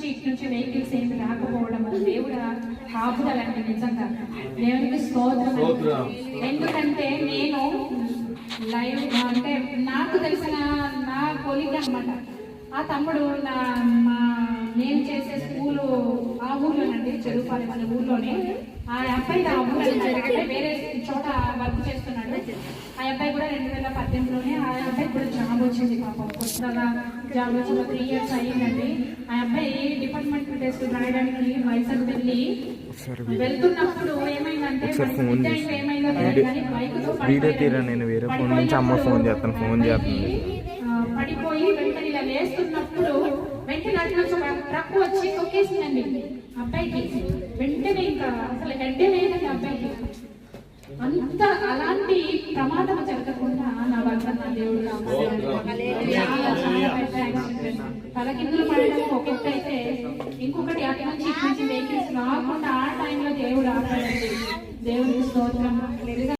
ఇటు నుంచి వెహికల్స్ ఏమి రాకపోవడం దేవుడు కాపుదలండి. నిజంగా దేవునికి స్తోత్రం. ఎందుకంటే నేను లైవ్ అంటే నాకు తెలిసిన నా కొలిగ్ అన్నమాట. ఆ తమ్ముడు నేను చేసే స్కూలు ఆ ఊర్లోనండి, చెరువుపాలెం అనే ఊర్లోనే. ఆ అబ్బాయి ఆ ఊరు వేరే చోట వర్క్ చేస్తున్నాడు. ఆ అబ్బాయి కూడా 2018లోనే ఆ అబ్బాయి కూడా జాబ్ వచ్చింది. పాపం కొత్తగా జాబ్ వచ్చి 3 years అయ్యిందండి. ఆ అబ్బాయి డిపార్ట్మెంట్ టెస్ట్ రాయడానికి వైజాగ్ వెళ్ళి వెళ్తున్నప్పుడు ఏమైందంటే ఏమైందో కానీ బైక్ పడిపోయి వెంటనే ఇలా లేస్తున్నప్పుడు వెంటనే అటు నుంచి ఒక ట్రక్ వచ్చి తొక్కేసిందండి అబ్బాయికి. వెంటనే ఇంకా అసలు హెడ్డే లేదండి అబ్బాయికి. అంత అలాంటి ప్రమాదం జరగకుండా నా భర్త నా దేవుడు తలకిందులు పడడం ఒక్కొక్కటైతే, ఇంకొకటి అటు నుంచి ఇటు నుంచి వెహికల్స్ రాకుండా ఆ టైంలో దేవుడు ఆపాడండి. దేవుడికి స్తోత్రం.